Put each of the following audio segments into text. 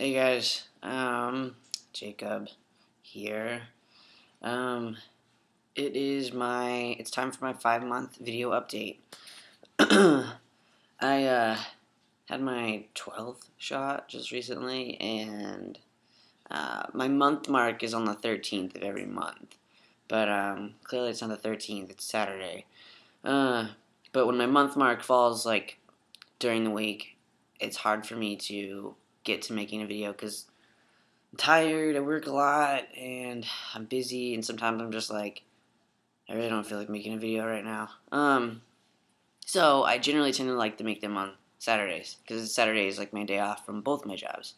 Hey guys, Jacob here. Um, it's time for my 5-month video update. I had my 12th shot just recently, and my month mark is on the 13th of every month. But clearly it's on the 13th. It's Saturday. Uh, but when my month mark falls like during the week, it's hard for me to get to making a video because I'm tired, I work a lot, and I'm busy, and sometimes I'm just like, I really don't feel like making a video right now. So I generally tend to like to make them on Saturdays, because Saturday is like my day off from both my jobs.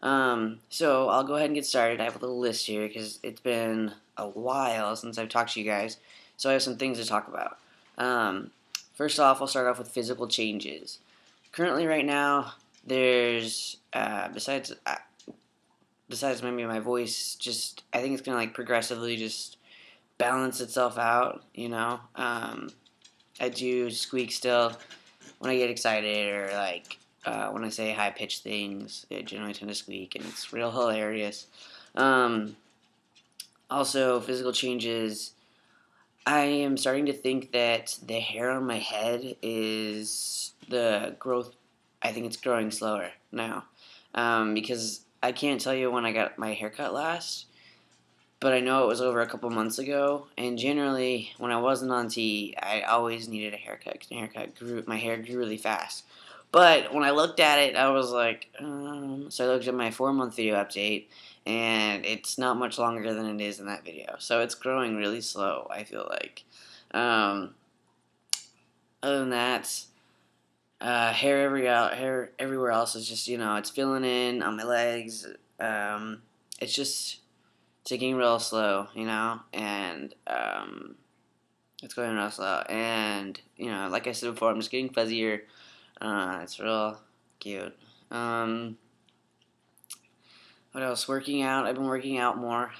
So I'll go ahead and get started. I have a little list here, because it's been a while since I've talked to you guys, so I have some things to talk about. First off, I'll start off with physical changes. Currently, right now, there's, besides maybe my voice, just I think it's gonna like progressively just balance itself out. I do squeak still when I get excited, or like when I say high pitched things. I generally tend to squeak, and it's real hilarious. Um, Also, physical changes. I am starting to think that the hair on my head is the growth. I think it's growing slower now, because I can't tell you when I got my haircut last, but I know it was over a couple months ago. And generally, when I wasn't on T, I always needed a haircut because my hair grew really fast. But when I looked at it, I was like, so I looked at my 4-month video update, and it's not much longer than it is in that video. So it's growing really slow, I feel like. Um, Other than that, hair everywhere else is just, it's filling in on my legs. It's just taking real slow, and it's going real slow. And, like I said before, I'm just getting fuzzier. It's real cute. What else? Working out. I've been working out more.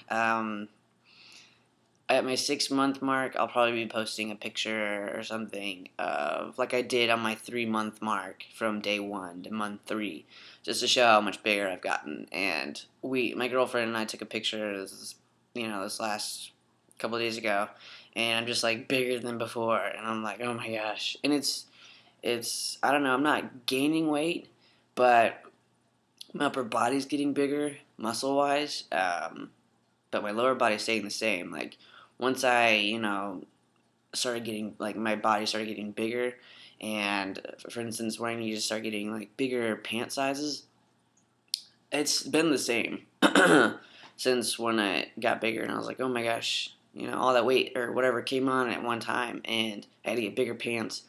At my 6-month mark, I'll probably be posting a picture or something of like I did on my 3-month mark from day 1 to month 3, just to show how much bigger I've gotten. And my girlfriend and I took a picture this last couple of days ago, and I'm just like bigger than before, and I'm like, oh my gosh. And it's I don't know, I'm not gaining weight, but my upper body's getting bigger muscle wise, but my lower body's staying the same. Like once I started getting like my body started getting bigger, and for instance when I need to start getting like bigger pant sizes, it's been the same since when I got bigger, and I was like, oh my gosh, all that weight or whatever came on at one time, and I had to get bigger pants.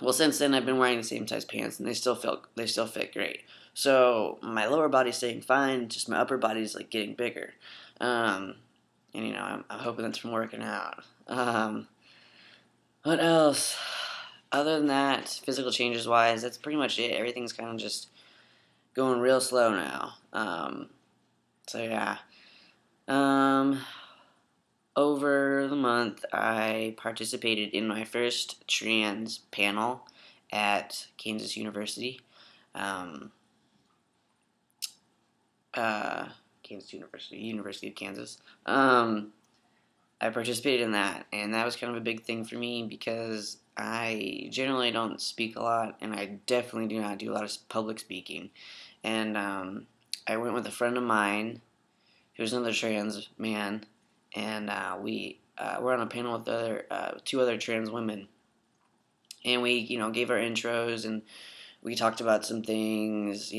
Well, since then I've been wearing the same size pants, and they still fit great. So my lower body's staying fine, just my upper body's like getting bigger. And I'm hoping that's from working out. What else? Other than that, physical changes wise, that's pretty much it. Everything's kind of just going real slow now. So yeah. Over the month, I participated in my first trans panel at Kansas University. Um, Kansas University, University of Kansas. I participated in that, and that was kind of a big thing for me because I generally don't speak a lot, and I definitely do not do a lot of public speaking. And I went with a friend of mine who's another trans man, and we were on a panel with two other trans women, and we gave our intros, and we talked about some things,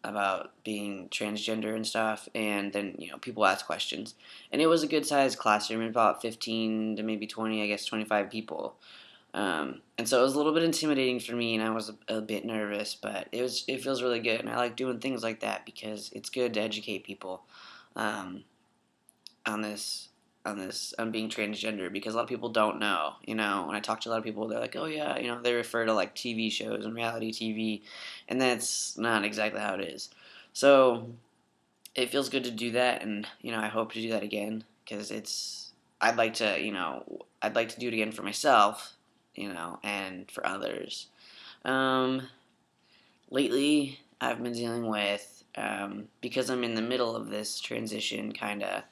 about being transgender and stuff, and then, people asked questions. And it was a good sized classroom, about 15 to maybe 20, I guess 25 people. And so it was a little bit intimidating for me, and I was a bit nervous, but it feels really good, and I like doing things like that because it's good to educate people on this on being transgender, because a lot of people don't know. When I talk to a lot of people, they're like, oh yeah, they refer to like TV shows and reality TV, and that's not exactly how it is. So it feels good to do that, and I hope to do that again, because I'd like to do it again for myself, and for others. Lately, I've been dealing with, because I'm in the middle of this transition, kind of,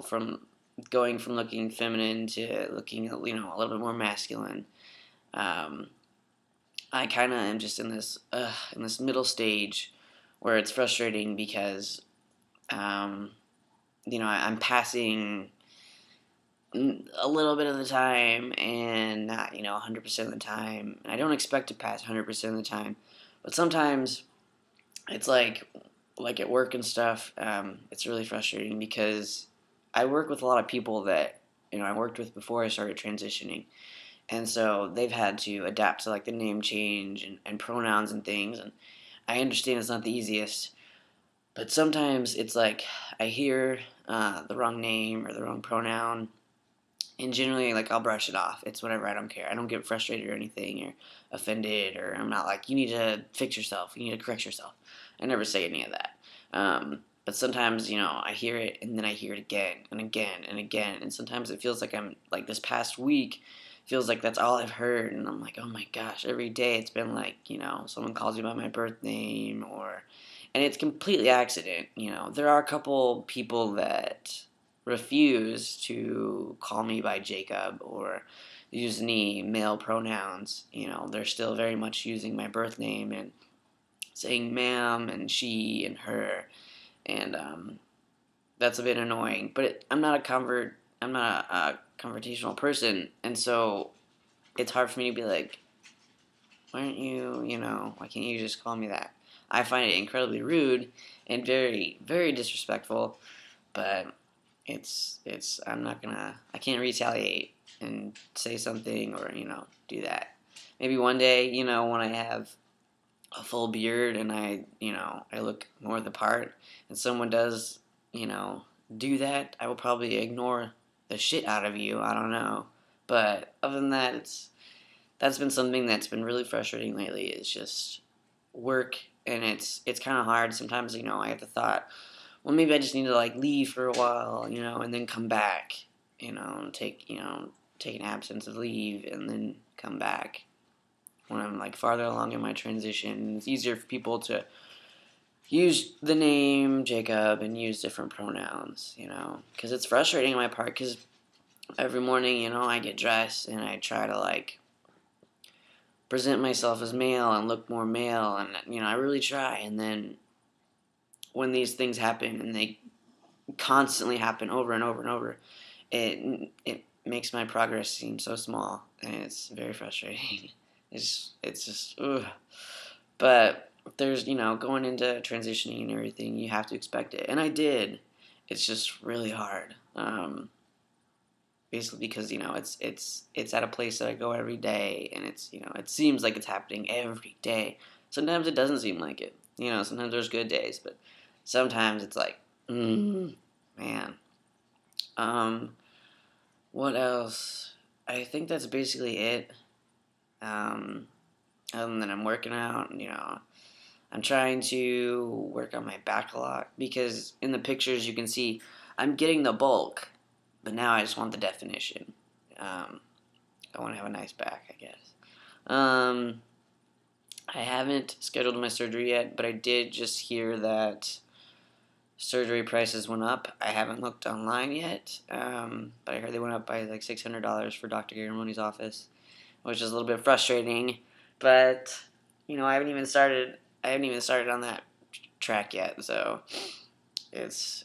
from going from looking feminine to looking, a little bit more masculine. Um, I kind of am just in this middle stage where it's frustrating because, um, I'm passing a little bit of the time and not, 100% of the time. And I don't expect to pass 100% of the time, but sometimes it's like at work and stuff. It's really frustrating because I work with a lot of people that I worked with before I started transitioning, and so they've had to adapt to like the name change and pronouns and things. And I understand it's not the easiest, but sometimes it's like I hear the wrong name or the wrong pronoun, and generally, like, I'll brush it off. It's whatever. I don't care. I don't get frustrated or anything or offended, or I'm not like, you need to fix yourself. You need to correct yourself. I never say any of that. But sometimes, I hear it and then I hear it again and again and again. And sometimes it feels like I'm, like, this past week feels like that's all I've heard. And I'm like, oh my gosh, every day it's been like, someone calls me by my birth name, and it's completely accident. There are a couple people that refuse to call me by Jacob or use any male pronouns. They're still very much using my birth name and saying ma'am and she and her, and that's a bit annoying. But I'm not a confrontational person, and so it's hard for me to be like, why aren't you, why can't you just call me that? I find it incredibly rude and very, very disrespectful, but I can't retaliate and say something or, do that. Maybe one day, when I have a full beard and I look more the part and someone does, do that, I will probably ignore the shit out of you. I don't know. But other than that, that's been something that's been really frustrating lately, is just work, and it's kind of hard. Sometimes, I have the thought, well, maybe I just need to like leave for a while, and then come back, take an absence of leave and then come back when I'm like farther along in my transition. It's easier for people to use the name Jacob and use different pronouns, because it's frustrating on my part, because every morning, I get dressed and I try to like present myself as male and look more male, and I really try, and then when these things happen, and they constantly happen over and over and over, it makes my progress seem so small, and it's very frustrating. It's just ugh. But there's going into transitioning and everything, you have to expect it, and I did. It's just really hard. Basically because it's at a place that I go every day, and it's it seems like it's happening every day. Sometimes it doesn't seem like it. Sometimes there's good days, but sometimes it's like, man. What else? I think that's basically it. Other than I'm working out, I'm trying to work on my back a lot, because in the pictures you can see I'm getting the bulk, but now I just want the definition. I want to have a nice back, I guess. I haven't scheduled my surgery yet, but I did just hear that surgery prices went up. I haven't looked online yet, but I heard they went up by like $600 for Dr. Garamoni's office, which is a little bit frustrating. But I haven't even started. On that track yet, so it's.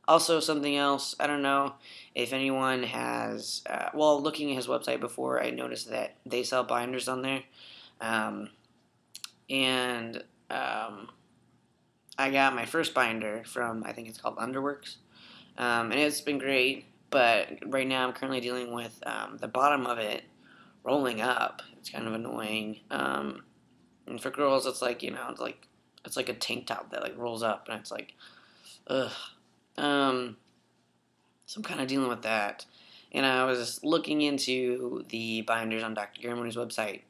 Also, something else. I don't know if anyone has. Looking at his website before, I noticed that they sell binders on there, and I got my first binder from, I think it's called Underworks, and it's been great. But right now, I'm currently dealing with the bottom of it rolling up. It's kind of annoying. And for girls, it's like it's like a tank top that like rolls up, and it's like, ugh. So I'm kind of dealing with that. And I was looking into the binders on Dr. Garamoni's website,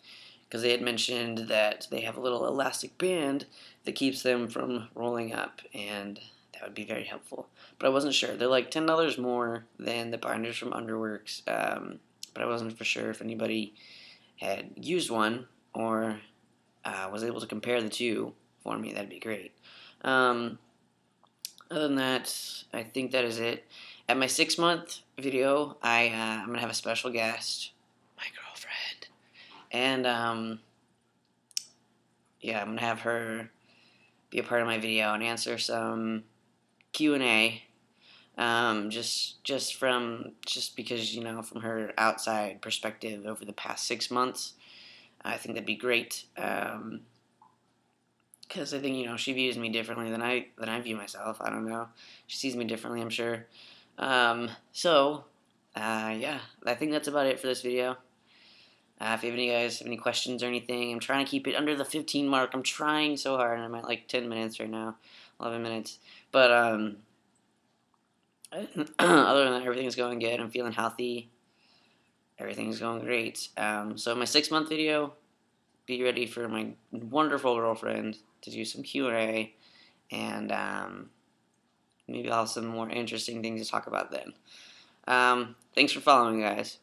because they had mentioned that they have a little elastic band that keeps them from rolling up, and that would be very helpful. But I wasn't sure. They're like $10 more than the binders from Underworks, but I wasn't for sure if anybody had used one, or was able to compare the two for me, that'd be great. Um, Other than that, I think that is it. At my 6 month video, I'm gonna have a special guest, my girlfriend, and yeah, I'm gonna have her be a part of my video and answer some Q&A. Just because from her outside perspective over the past 6 months, I think that'd be great. Because I think she views me differently than I view myself. I don't know. She sees me differently, I'm sure. Yeah, I think that's about it for this video. If you guys have any questions or anything, I'm trying to keep it under the 15 mark. I'm trying so hard, and I'm at like 10 minutes right now, 11 minutes. But other than that, everything's going good. I'm feeling healthy. Everything's going great. So my 6 month video, be ready for my wonderful girlfriend to do some Q&A, and maybe I'll have some more interesting things to talk about then. Thanks for following, guys.